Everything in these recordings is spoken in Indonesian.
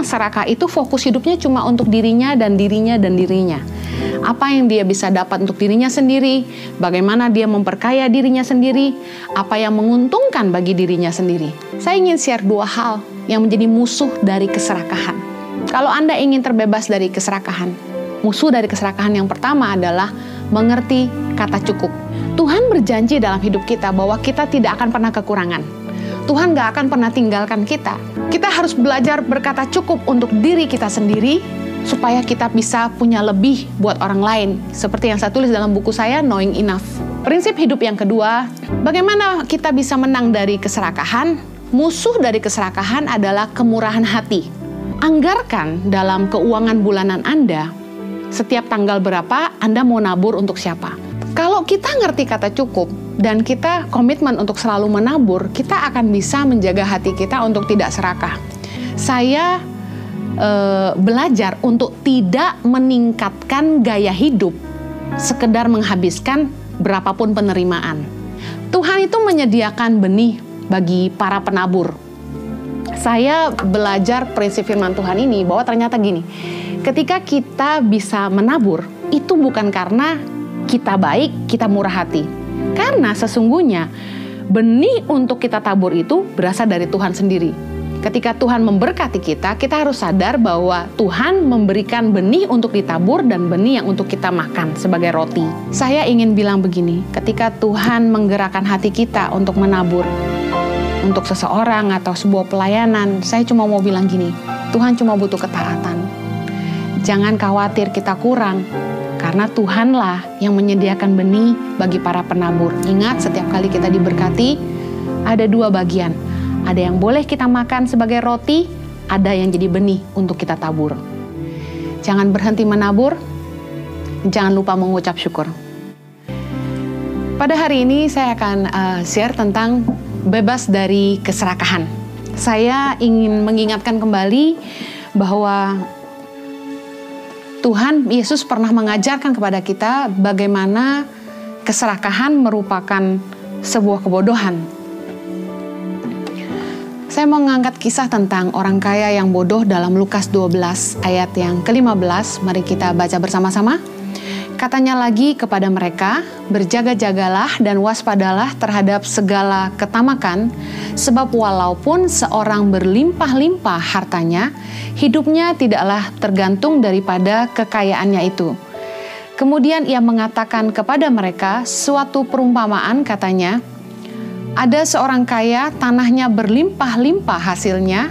yang serakah itu fokus hidupnya cuma untuk dirinya dan dirinya dan dirinya. Apa yang dia bisa dapat untuk dirinya sendiri, bagaimana dia memperkaya dirinya sendiri, apa yang menguntungkan bagi dirinya sendiri. Saya ingin share dua hal yang menjadi musuh dari keserakahan. Kalau Anda ingin terbebas dari keserakahan, musuh dari keserakahan yang pertama adalah mengerti kata cukup. Tuhan berjanji dalam hidup kita bahwa kita tidak akan pernah kekurangan. Tuhan gak akan pernah tinggalkan kita. Kita harus belajar berkata cukup untuk diri kita sendiri, supaya kita bisa punya lebih buat orang lain. Seperti yang saya tulis dalam buku saya, Knowing Enough. Prinsip hidup yang kedua, bagaimana kita bisa menang dari keserakahan? Musuh dari keserakahan adalah kemurahan hati. Anggarkan dalam keuangan bulanan Anda, setiap tanggal berapa Anda mau nabur untuk siapa. Kalau kita ngerti kata cukup dan kita komitmen untuk selalu menabur, kita akan bisa menjaga hati kita untuk tidak serakah. Saya belajar untuk tidak meningkatkan gaya hidup sekedar menghabiskan berapapun penerimaan. Tuhan itu menyediakan benih bagi para penabur. Saya belajar prinsip firman Tuhan ini bahwa ternyata gini, ketika kita bisa menabur, itu bukan karena kita baik, kita murah hati. Karena sesungguhnya benih untuk kita tabur itu berasal dari Tuhan sendiri. Ketika Tuhan memberkati kita, kita harus sadar bahwa Tuhan memberikan benih untuk ditabur dan benih yang untuk kita makan sebagai roti. Saya ingin bilang begini, ketika Tuhan menggerakkan hati kita untuk menabur, untuk seseorang atau sebuah pelayanan, saya cuma mau bilang gini, Tuhan cuma butuh ketaatan. Jangan khawatir kita kurang, karena Tuhanlah yang menyediakan benih bagi para penabur. Ingat, setiap kali kita diberkati, ada dua bagian. Ada yang boleh kita makan sebagai roti, ada yang jadi benih untuk kita tabur. Jangan berhenti menabur, jangan lupa mengucap syukur. Pada hari ini saya akan share tentang bebas dari keserakahan. Saya ingin mengingatkan kembali bahwa Tuhan Yesus pernah mengajarkan kepada kita bagaimana keserakahan merupakan sebuah kebodohan. Saya mau mengangkat kisah tentang orang kaya yang bodoh dalam Lukas 12 ayat yang ke-15. Mari kita baca bersama-sama. Katanya lagi kepada mereka, berjaga-jagalah dan waspadalah terhadap segala ketamakan, sebab walaupun seorang berlimpah-limpah hartanya, hidupnya tidaklah tergantung daripada kekayaannya itu. Kemudian ia mengatakan kepada mereka suatu perumpamaan, katanya, ada seorang kaya, tanahnya berlimpah-limpah hasilnya.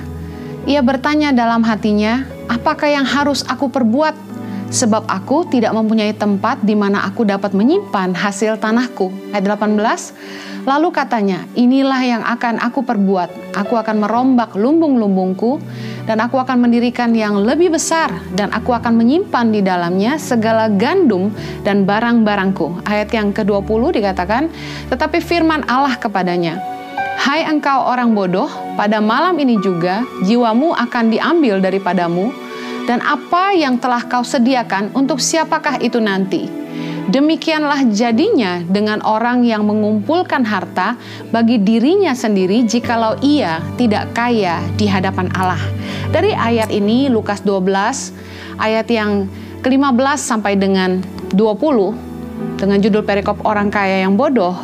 Ia bertanya dalam hatinya, apakah yang harus aku perbuat? Sebab aku tidak mempunyai tempat di mana aku dapat menyimpan hasil tanahku. Ayat 18, lalu katanya, inilah yang akan aku perbuat. Aku akan merombak lumbung-lumbungku, dan aku akan mendirikan yang lebih besar, dan aku akan menyimpan di dalamnya segala gandum dan barang-barangku. Ayat yang ke-20 dikatakan, tetapi firman Allah kepadanya, hai engkau orang bodoh, pada malam ini juga jiwamu akan diambil daripadamu, dan apa yang telah kau sediakan untuk siapakah itu nanti? Demikianlah jadinya dengan orang yang mengumpulkan harta bagi dirinya sendiri jikalau ia tidak kaya di hadapan Allah. Dari ayat ini, Lukas 12, ayat yang ke-15 sampai dengan 20, dengan judul perikop orang kaya yang bodoh,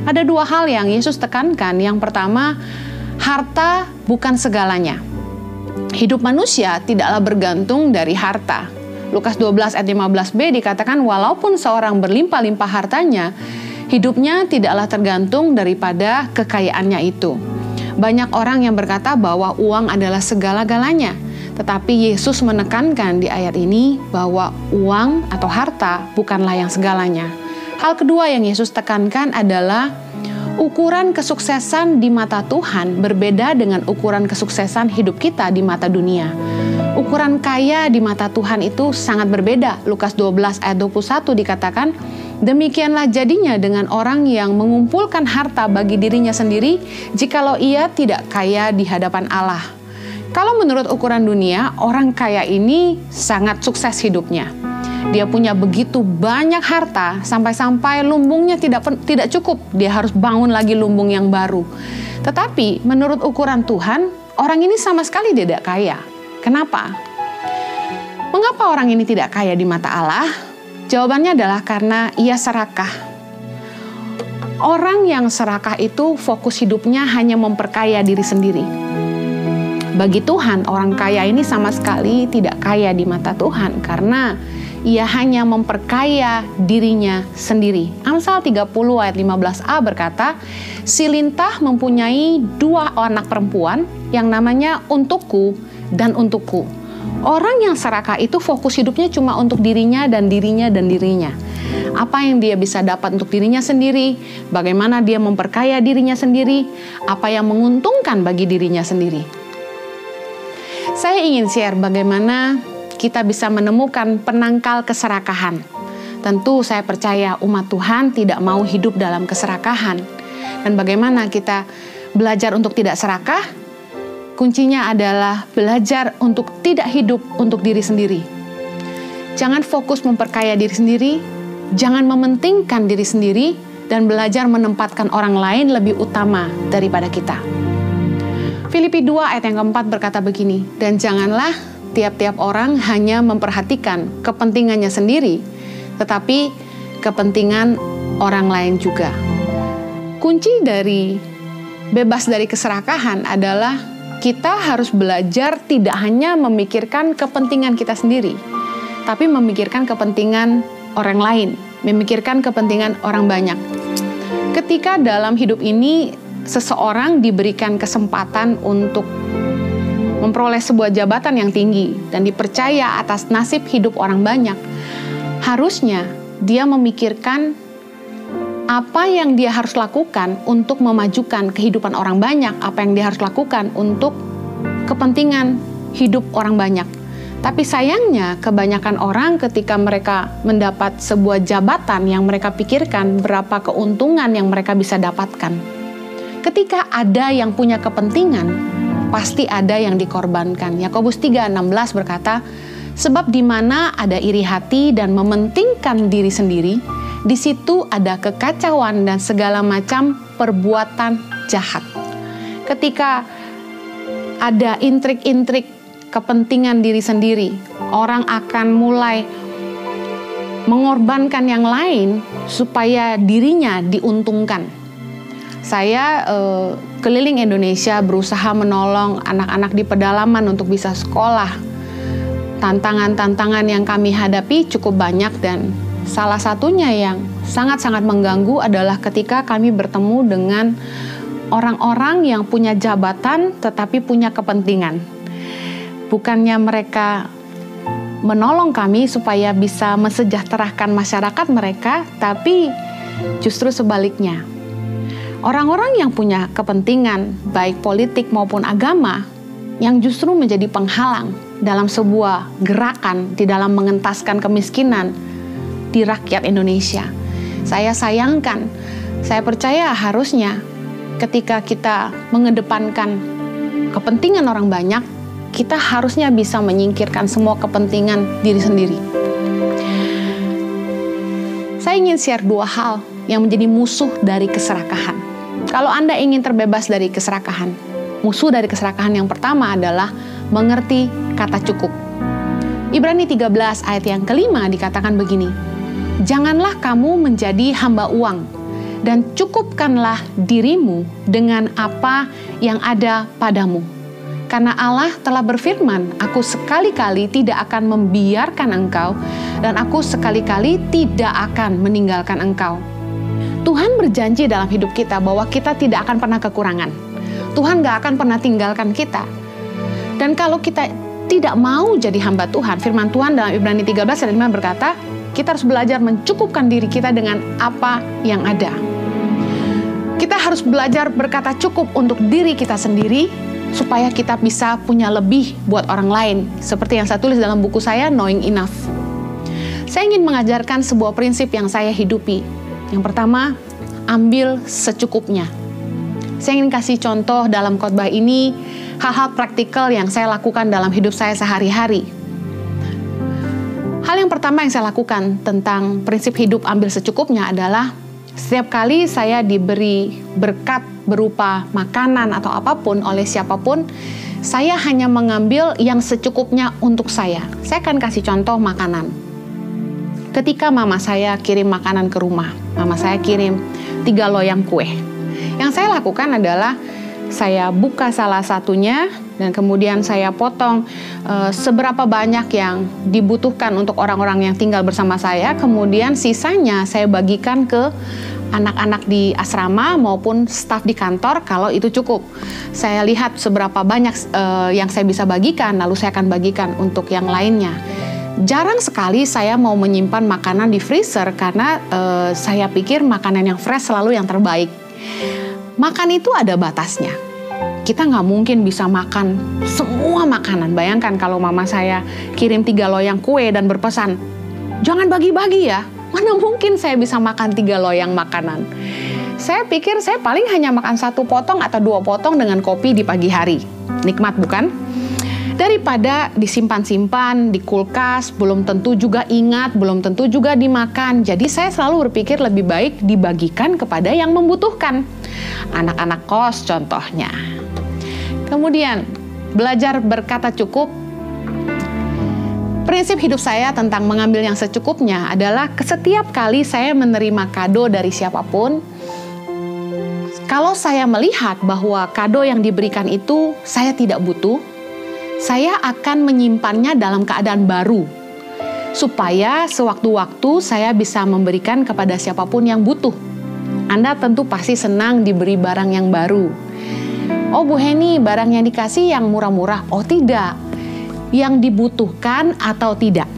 ada dua hal yang Yesus tekankan. Yang pertama, harta bukan segalanya. Hidup manusia tidaklah bergantung dari harta. Lukas 12 ayat 15b dikatakan, walaupun seorang berlimpah-limpah hartanya, hidupnya tidaklah tergantung daripada kekayaannya itu. Banyak orang yang berkata bahwa uang adalah segala-galanya. Tetapi Yesus menekankan di ayat ini bahwa uang atau harta bukanlah yang segalanya. Hal kedua yang Yesus tekankan adalah ukuran kesuksesan di mata Tuhan berbeda dengan ukuran kesuksesan hidup kita di mata dunia. Ukuran kaya di mata Tuhan itu sangat berbeda. Lukas 12 ayat 21 dikatakan, demikianlah jadinya dengan orang yang mengumpulkan harta bagi dirinya sendiri, jikalau ia tidak kaya di hadapan Allah. Kalau menurut ukuran dunia, orang kaya ini sangat sukses hidupnya. Dia punya begitu banyak harta, sampai-sampai lumbungnya tidak cukup. Dia harus bangun lagi lumbung yang baru. Tetapi menurut ukuran Tuhan, orang ini sama sekali tidak kaya. Kenapa? Mengapa orang ini tidak kaya di mata Allah? Jawabannya adalah karena ia serakah. Orang yang serakah itu fokus hidupnya hanya memperkaya diri sendiri. Bagi Tuhan, orang kaya ini sama sekali tidak kaya di mata Tuhan karena ia hanya memperkaya dirinya sendiri. Amsal 30 ayat 15a berkata, "Si lintah mempunyai 2 anak perempuan yang namanya untukku dan untukku." Orang yang serakah itu fokus hidupnya cuma untuk dirinya dan dirinya dan dirinya. Apa yang dia bisa dapat untuk dirinya sendiri, bagaimana dia memperkaya dirinya sendiri, apa yang menguntungkan bagi dirinya sendiri. Saya ingin share bagaimana kita bisa menemukan penangkal keserakahan. Tentu saya percaya umat Tuhan tidak mau hidup dalam keserakahan. Dan bagaimana kita belajar untuk tidak serakah? Kuncinya adalah belajar untuk tidak hidup untuk diri sendiri. Jangan fokus memperkaya diri sendiri, jangan mementingkan diri sendiri, dan belajar menempatkan orang lain lebih utama daripada kita. Filipi 2 ayat yang keempat berkata begini, "Dan janganlah tiap-tiap orang hanya memperhatikan kepentingannya sendiri, tetapi kepentingan orang lain juga." Kunci dari bebas dari keserakahan adalah kita harus belajar tidak hanya memikirkan kepentingan kita sendiri, tapi memikirkan kepentingan orang lain, memikirkan kepentingan orang banyak. Ketika dalam hidup ini seseorang diberikan kesempatan untuk memperoleh sebuah jabatan yang tinggi dan dipercaya atas nasib hidup orang banyak, harusnya dia memikirkan apa yang dia harus lakukan untuk memajukan kehidupan orang banyak, apa yang dia harus lakukan untuk kepentingan hidup orang banyak. Tapi sayangnya kebanyakan orang ketika mereka mendapat sebuah jabatan yang mereka pikirkan berapa keuntungan yang mereka bisa dapatkan. Ketika ada yang punya kepentingan, pasti ada yang dikorbankan. Yakobus 3:16 berkata, "Sebab di mana ada iri hati dan mementingkan diri sendiri, di situ ada kekacauan dan segala macam perbuatan jahat." Ketika ada intrik-intrik kepentingan diri sendiri, orang akan mulai mengorbankan yang lain supaya dirinya diuntungkan. Saya keliling Indonesia berusaha menolong anak-anak di pedalaman untuk bisa sekolah. Tantangan-tantangan yang kami hadapi cukup banyak dan salah satunya yang sangat-sangat mengganggu adalah ketika kami bertemu dengan orang-orang yang punya jabatan tetapi punya kepentingan. Bukannya mereka menolong kami supaya bisa mensejahterakan masyarakat mereka, tapi justru sebaliknya. Orang-orang yang punya kepentingan, baik politik maupun agama, yang justru menjadi penghalang dalam sebuah gerakan di dalam mengentaskan kemiskinan di rakyat Indonesia. Saya sayangkan, saya percaya harusnya ketika kita mengedepankan kepentingan orang banyak, kita harusnya bisa menyingkirkan semua kepentingan diri sendiri. Saya ingin share 2 hal yang menjadi musuh dari keserakahan. Kalau Anda ingin terbebas dari keserakahan, musuh dari keserakahan yang pertama adalah mengerti kata cukup. Ibrani 13 ayat yang kelima dikatakan begini, "Janganlah kamu menjadi hamba uang, dan cukupkanlah dirimu dengan apa yang ada padamu. Karena Allah telah berfirman, aku sekali-kali tidak akan membiarkan engkau, dan aku sekali-kali tidak akan meninggalkan engkau." Tuhan berjanji dalam hidup kita bahwa kita tidak akan pernah kekurangan. Tuhan gak akan pernah tinggalkan kita. Dan kalau kita tidak mau jadi hamba Tuhan, firman Tuhan dalam Ibrani 13 ayat 5 berkata, kita harus belajar mencukupkan diri kita dengan apa yang ada. Kita harus belajar berkata cukup untuk diri kita sendiri, supaya kita bisa punya lebih buat orang lain. Seperti yang saya tulis dalam buku saya, Knowing Enough. Saya ingin mengajarkan sebuah prinsip yang saya hidupi. Yang pertama, ambil secukupnya. Saya ingin kasih contoh dalam khotbah ini, hal-hal praktikal yang saya lakukan dalam hidup saya sehari-hari. Hal yang pertama yang saya lakukan tentang prinsip hidup ambil secukupnya adalah setiap kali saya diberi berkat berupa makanan atau apapun oleh siapapun, saya hanya mengambil yang secukupnya untuk saya. Saya akan kasih contoh makanan. Ketika mama saya kirim makanan ke rumah, mama saya kirim 3 loyang kue. Yang saya lakukan adalah saya buka salah satunya dan kemudian saya potong seberapa banyak yang dibutuhkan untuk orang-orang yang tinggal bersama saya. Kemudian sisanya saya bagikan ke anak-anak di asrama maupun staf di kantor kalau itu cukup. Saya lihat seberapa banyak yang saya bisa bagikan, lalu saya akan bagikan untuk yang lainnya. Jarang sekali saya mau menyimpan makanan di freezer karena saya pikir makanan yang fresh selalu yang terbaik. Makan itu ada batasnya. Kita nggak mungkin bisa makan semua makanan. Bayangkan kalau mama saya kirim 3 loyang kue dan berpesan, jangan bagi-bagi ya. Mana mungkin saya bisa makan 3 loyang makanan. Saya pikir saya paling hanya makan 1 potong atau 2 potong dengan kopi di pagi hari. Nikmat bukan? Daripada disimpan-simpan di kulkas, belum tentu juga ingat, belum tentu juga dimakan. Jadi saya selalu berpikir lebih baik dibagikan kepada yang membutuhkan. Anak-anak kos contohnya. Kemudian, belajar berkata cukup. Prinsip hidup saya tentang mengambil yang secukupnya adalah setiap kali saya menerima kado dari siapapun, kalau saya melihat bahwa kado yang diberikan itu saya tidak butuh, saya akan menyimpannya dalam keadaan baru, supaya sewaktu-waktu saya bisa memberikan kepada siapapun yang butuh. Anda tentu pasti senang diberi barang yang baru. Oh Bu Heni, barang yang dikasih yang murah-murah. Oh tidak, yang dibutuhkan atau tidak.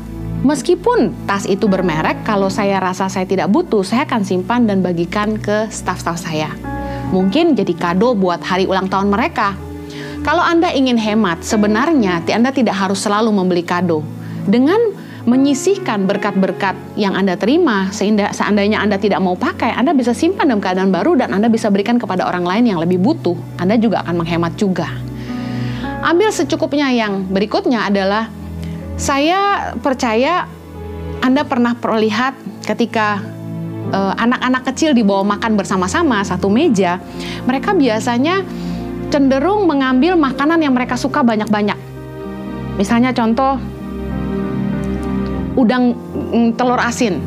Meskipun tas itu bermerek, kalau saya rasa saya tidak butuh, saya akan simpan dan bagikan ke staf-staf saya. Mungkin jadi kado buat hari ulang tahun mereka. Kalau Anda ingin hemat, sebenarnya Anda tidak harus selalu membeli kado. Dengan menyisihkan berkat-berkat yang Anda terima, sehingga seandainya Anda tidak mau pakai, Anda bisa simpan dalam keadaan baru dan Anda bisa berikan kepada orang lain yang lebih butuh. Anda juga akan menghemat juga. Ambil secukupnya. Yang berikutnya adalah, saya percaya Anda pernah lihat ketika anak-anak kecil dibawa makan bersama-sama satu meja, mereka biasanya cenderung mengambil makanan yang mereka suka banyak-banyak. Misalnya contoh, udang telur asin.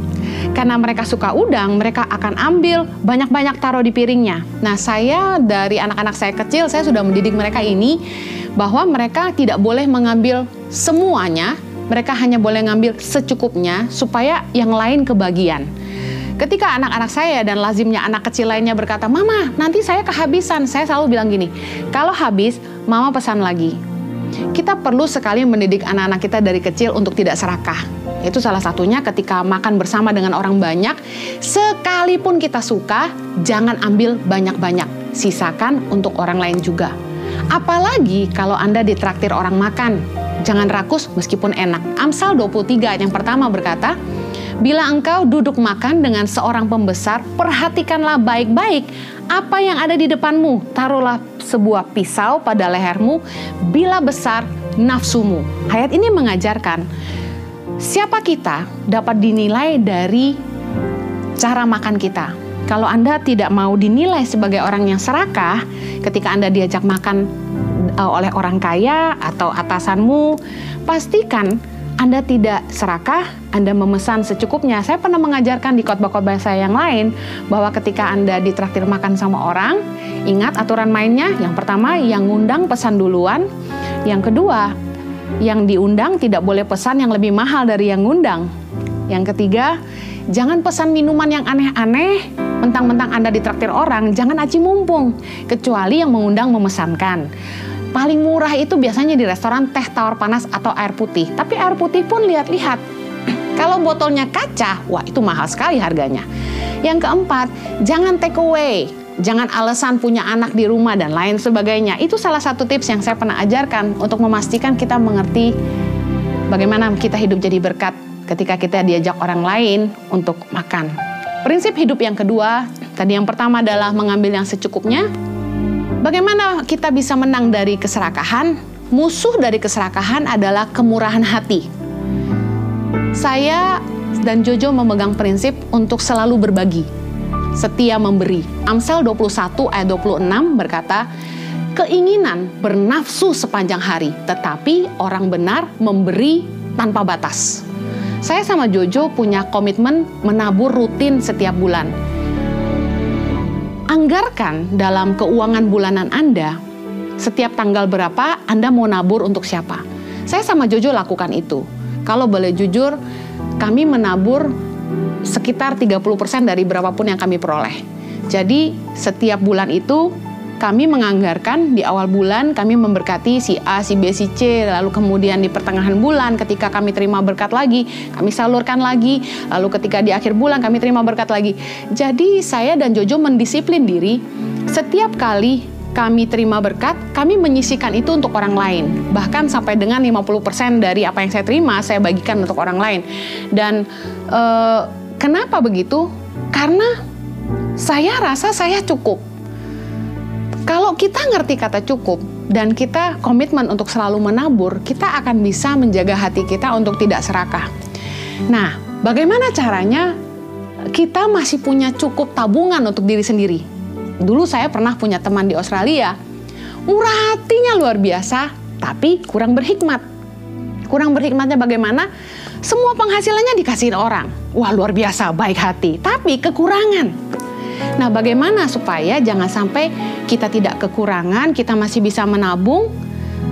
Karena mereka suka udang, mereka akan ambil banyak-banyak taruh di piringnya. Nah, saya dari anak-anak saya kecil, saya sudah mendidik mereka ini, bahwa mereka tidak boleh mengambil semuanya, mereka hanya boleh ngambil secukupnya, supaya yang lain kebagian. Ketika anak-anak saya dan lazimnya anak kecil lainnya berkata, "Mama, nanti saya kehabisan," saya selalu bilang gini, "Kalau habis, Mama pesan lagi." Kita perlu sekali mendidik anak-anak kita dari kecil untuk tidak serakah. Itu salah satunya ketika makan bersama dengan orang banyak, sekalipun kita suka, jangan ambil banyak-banyak, sisakan untuk orang lain juga. Apalagi kalau Anda ditraktir orang makan, jangan rakus meskipun enak. Amsal 23 yang pertama berkata, "Bila engkau duduk makan dengan seorang pembesar, perhatikanlah baik-baik apa yang ada di depanmu. Taruhlah sebuah pisau pada lehermu, bila besar nafsumu." Ayat ini mengajarkan, siapa kita dapat dinilai dari cara makan kita. Kalau Anda tidak mau dinilai sebagai orang yang serakah, ketika Anda diajak makan oleh orang kaya atau atasanmu, pastikan Anda tidak serakah, Anda memesan secukupnya. Saya pernah mengajarkan di khotbah-khotbah saya yang lain, bahwa ketika Anda ditraktir makan sama orang, ingat aturan mainnya. Yang pertama, yang ngundang pesan duluan. Yang kedua, yang diundang tidak boleh pesan yang lebih mahal dari yang ngundang. Yang ketiga, jangan pesan minuman yang aneh-aneh, mentang-mentang Anda ditraktir orang, jangan aci mumpung, kecuali yang mengundang memesankan. Paling murah itu biasanya di restoran teh tawar panas atau air putih. Tapi air putih pun lihat-lihat. Kalau botolnya kaca, wah itu mahal sekali harganya. Yang keempat, jangan take away. Jangan alasan punya anak di rumah dan lain sebagainya. Itu salah satu tips yang saya pernah ajarkan untuk memastikan kita mengerti bagaimana kita hidup jadi berkat ketika kita diajak orang lain untuk makan. Prinsip hidup yang kedua, tadi yang pertama adalah mengambil yang secukupnya. Bagaimana kita bisa menang dari keserakahan? Musuh dari keserakahan adalah kemurahan hati. Saya dan Jojo memegang prinsip untuk selalu berbagi, setia memberi. Amsal 21 ayat 26 berkata, keinginan bernafsu sepanjang hari, tetapi orang benar memberi tanpa batas. Saya sama Jojo punya komitmen menabur rutin setiap bulan. Anggarkan dalam keuangan bulanan Anda, setiap tanggal berapa Anda mau nabur untuk siapa. Saya sama Jojo lakukan itu. Kalau boleh jujur, kami menabur sekitar 30% dari berapapun yang kami peroleh. Jadi setiap bulan itu kami menganggarkan di awal bulan, kami memberkati si A, si B, si C, lalu kemudian di pertengahan bulan ketika kami terima berkat lagi, kami salurkan lagi, lalu ketika di akhir bulan kami terima berkat lagi. Jadi saya dan Jojo mendisiplin diri, setiap kali kami terima berkat, kami menyisihkan itu untuk orang lain. Bahkan sampai dengan 50% dari apa yang saya terima, saya bagikan untuk orang lain. Dan kenapa begitu? Karena saya rasa saya cukup. Kalau kita ngerti kata cukup dan kita komitmen untuk selalu menabur, kita akan bisa menjaga hati kita untuk tidak serakah. Nah, bagaimana caranya kita masih punya cukup tabungan untuk diri sendiri? Dulu saya pernah punya teman di Australia, murah hatinya luar biasa, tapi kurang berhikmat. Kurang berhikmatnya bagaimana? Semua penghasilannya dikasihin orang. Wah, luar biasa, baik hati, tapi kekurangan. Nah, bagaimana supaya jangan sampai kita tidak kekurangan, kita masih bisa menabung,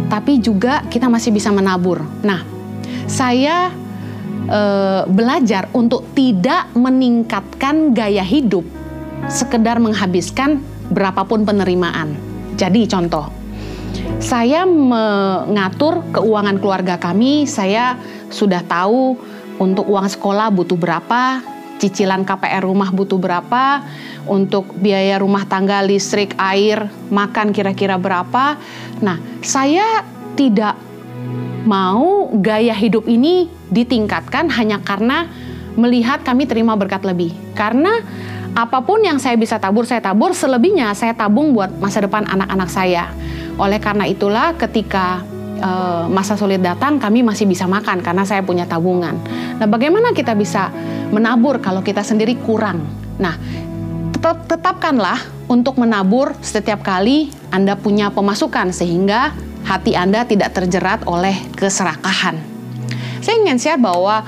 tapi juga kita masih bisa menabur. Nah, saya belajar untuk tidak meningkatkan gaya hidup, sekedar menghabiskan berapapun penerimaan. Jadi contoh, saya mengatur keuangan keluarga kami, saya sudah tahu untuk uang sekolah butuh berapa, cicilan KPR rumah butuh berapa, untuk biaya rumah tangga, listrik, air, makan kira-kira berapa. Nah, saya tidak mau gaya hidup ini ditingkatkan hanya karena melihat kami terima berkat lebih. Karena apapun yang saya bisa tabur, saya tabur. Selebihnya saya tabung buat masa depan anak-anak saya. Oleh karena itulah ketika masa sulit datang, kami masih bisa makan karena saya punya tabungan. Nah, bagaimana kita bisa menabur kalau kita sendiri kurang? Nah, tetapkanlah untuk menabur setiap kali Anda punya pemasukan sehingga hati Anda tidak terjerat oleh keserakahan. Saya ingin share bahwa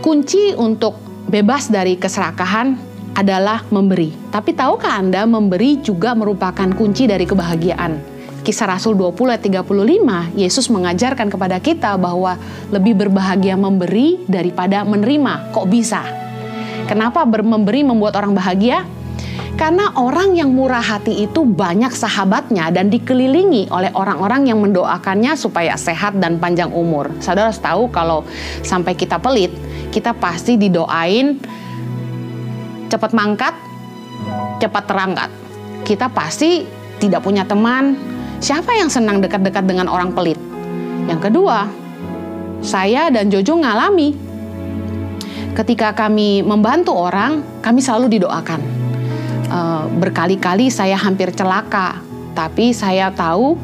kunci untuk bebas dari keserakahan adalah memberi. Tapi tahukah Anda, memberi juga merupakan kunci dari kebahagiaan. Kisah Rasul 20 ayat 35, Yesus mengajarkan kepada kita bahwa lebih berbahagia memberi daripada menerima. Kok bisa? Kenapa memberi membuat orang bahagia? Karena orang yang murah hati itu banyak sahabatnya dan dikelilingi oleh orang-orang yang mendoakannya supaya sehat dan panjang umur. Saudara harus tahu kalau sampai kita pelit, kita pasti didoain cepat mangkat, cepat terangkat. Kita pasti tidak punya teman. Siapa yang senang dekat-dekat dengan orang pelit? Yang kedua, saya dan Jojo ngalami. Ketika kami membantu orang, kami selalu didoakan. Berkali-kali saya hampir celaka, tapi saya tahu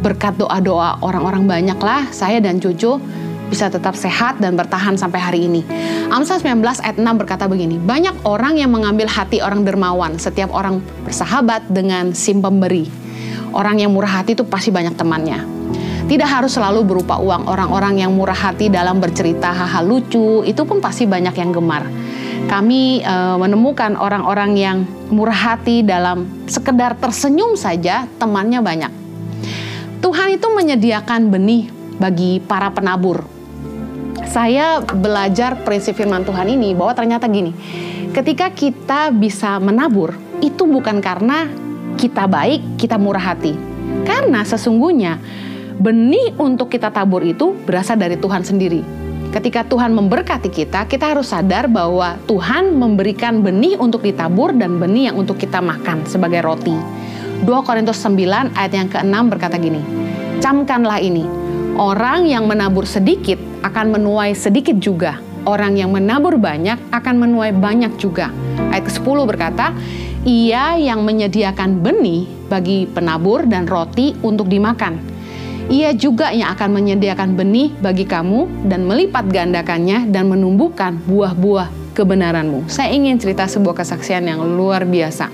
berkat doa-doa orang-orang banyaklah saya dan Jojo bisa tetap sehat dan bertahan sampai hari ini. Amsal 19 ayat 6 berkata begini, banyak orang yang mengambil hati orang dermawan, setiap orang bersahabat dengan si pemberi. Orang yang murah hati itu pasti banyak temannya. Tidak harus selalu berupa uang. Orang-orang yang murah hati dalam bercerita hal-hal lucu, itu pun pasti banyak yang gemar. Kami menemukan orang-orang yang murah hati dalam sekedar tersenyum saja, temannya banyak. Tuhan itu menyediakan benih bagi para penabur. Saya belajar prinsip firman Tuhan ini bahwa ternyata gini, ketika kita bisa menabur, itu bukan karena kita baik, kita murah hati. Karena sesungguhnya benih untuk kita tabur itu berasal dari Tuhan sendiri. Ketika Tuhan memberkati kita, kita harus sadar bahwa Tuhan memberikan benih untuk ditabur dan benih yang untuk kita makan sebagai roti. 2 Korintus 9 ayat yang ke-6 berkata gini, camkanlah ini, orang yang menabur sedikit akan menuai sedikit juga. Orang yang menabur banyak akan menuai banyak juga. Ayat ke-10 berkata, ia yang menyediakan benih bagi penabur dan roti untuk dimakan. Ia juga yang akan menyediakan benih bagi kamu dan melipat gandakannya dan menumbuhkan buah-buah kebenaranmu. Saya ingin cerita sebuah kesaksian yang luar biasa.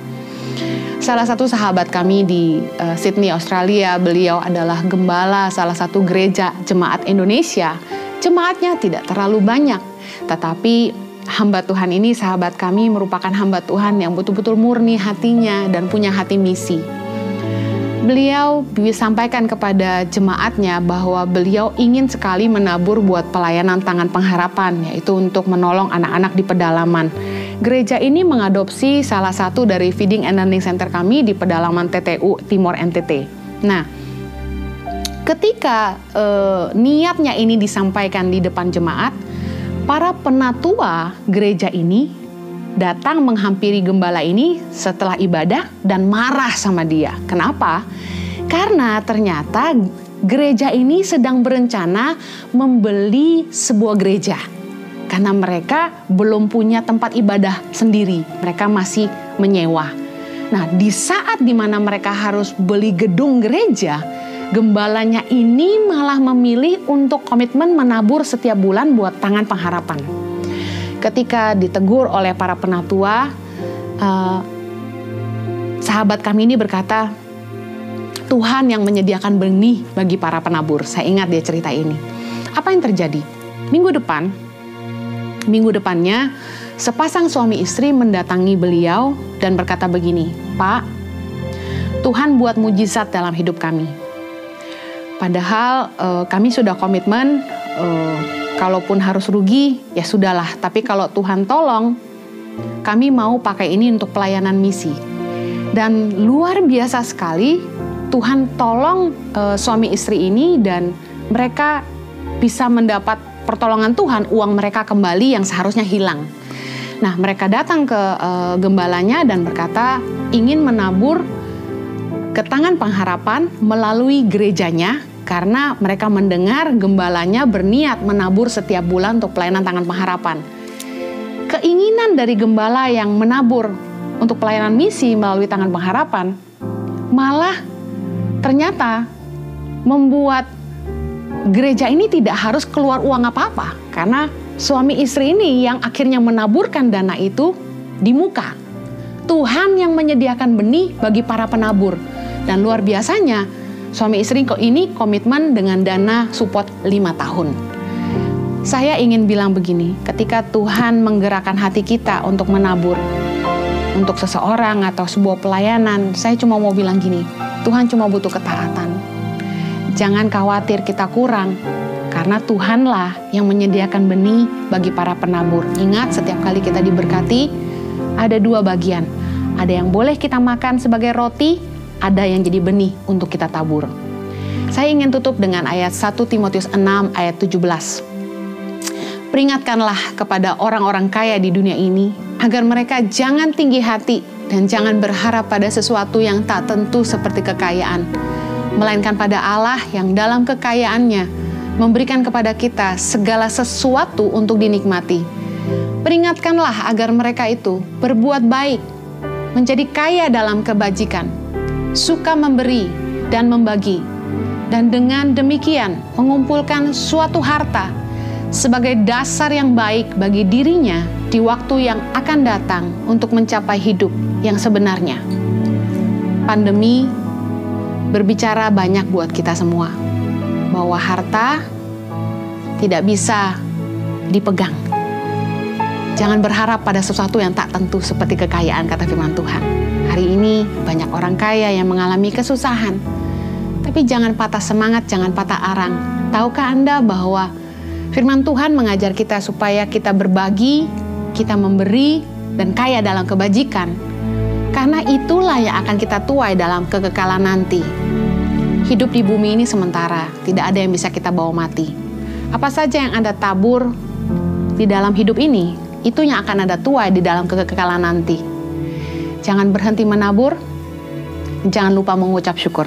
salah satu sahabat kami di Sydney, Australia. Beliau adalah gembala salah satu gereja jemaat Indonesia. Jemaatnya tidak terlalu banyak, tetapi hamba Tuhan ini, sahabat kami, merupakan hamba Tuhan yang betul-betul murni hatinya dan punya hati misi. Beliau sampaikan kepada jemaatnya bahwa beliau ingin sekali menabur buat pelayanan Tangan Pengharapan, yaitu untuk menolong anak-anak di pedalaman. Gereja ini mengadopsi salah satu dari Feeding and Learning Center kami di pedalaman TTU Timor NTT. Nah, ketika niatnya ini disampaikan di depan jemaat, para penatua gereja ini datang menghampiri gembala ini setelah ibadah dan marah sama dia. Kenapa? Karena ternyata gereja ini sedang berencana membeli sebuah gereja. Karena mereka belum punya tempat ibadah sendiri, mereka masih menyewa. Nah, di saat dimana mereka harus beli gedung gereja, gembalanya ini malah memilih untuk komitmen menabur setiap bulan buat Tangan Pengharapan. Ketika ditegur oleh para penatua, sahabat kami ini berkata, Tuhan yang menyediakan benih bagi para penabur. Saya ingat dia cerita ini. Apa yang terjadi? Minggu depannya, sepasang suami istri mendatangi beliau dan berkata begini, Pak, Tuhan buat mujizat dalam hidup kami. Padahal kami sudah komitmen, kalaupun harus rugi, ya sudahlah. Tapi kalau Tuhan tolong, kami mau pakai ini untuk pelayanan misi. Dan luar biasa sekali, Tuhan tolong suami istri ini dan mereka bisa mendapat pertolongan Tuhan, uang mereka kembali yang seharusnya hilang. Nah, mereka datang ke gembalanya dan berkata ingin menabur ke Tangan Pengharapan melalui gerejanya, karena mereka mendengar gembalanya berniat menabur setiap bulan untuk pelayanan Tangan Pengharapan. Keinginan dari gembala yang menabur untuk pelayanan misi melalui Tangan Pengharapan malah ternyata membuat gereja ini tidak harus keluar uang apa-apa, karena suami istri ini yang akhirnya menaburkan dana itu di muka. Tuhan yang menyediakan benih bagi para penabur. Dan luar biasanya, suami istri ini komitmen dengan dana support 5 tahun. Saya ingin bilang begini, ketika Tuhan menggerakkan hati kita untuk menabur, untuk seseorang atau sebuah pelayanan, saya cuma mau bilang gini, Tuhan cuma butuh ketaatan. Jangan khawatir kita kurang, karena Tuhanlah yang menyediakan benih bagi para penabur. Ingat, setiap kali kita diberkati, ada 2 bagian. Ada yang boleh kita makan sebagai roti, ada yang jadi benih untuk kita tabur. Saya ingin tutup dengan ayat 1 Timotius 6 ayat 17. Peringatkanlah kepada orang-orang kaya di dunia ini, agar mereka jangan tinggi hati dan jangan berharap pada sesuatu yang tak tentu seperti kekayaan, melainkan pada Allah yang dalam kekayaannya memberikan kepada kita segala sesuatu untuk dinikmati. Peringatkanlah agar mereka itu berbuat baik, menjadi kaya dalam kebajikan, suka memberi dan membagi, dan dengan demikian mengumpulkan suatu harta sebagai dasar yang baik bagi dirinya di waktu yang akan datang untuk mencapai hidup yang sebenarnya. Pandemi berbicara banyak buat kita semua, bahwa harta tidak bisa dipegang. Jangan berharap pada sesuatu yang tak tentu seperti kekayaan, kata firman Tuhan. Hari ini banyak orang kaya yang mengalami kesusahan. Tapi jangan patah semangat, jangan patah arang. Tahukah Anda bahwa firman Tuhan mengajar kita supaya kita berbagi, kita memberi, dan kaya dalam kebajikan. Karena itulah yang akan kita tuai dalam kekekalan nanti. Hidup di bumi ini sementara, tidak ada yang bisa kita bawa mati. Apa saja yang Anda tabur di dalam hidup ini, itu yang akan Anda tuai di dalam kekekalan nanti. Jangan berhenti menabur, jangan lupa mengucap syukur.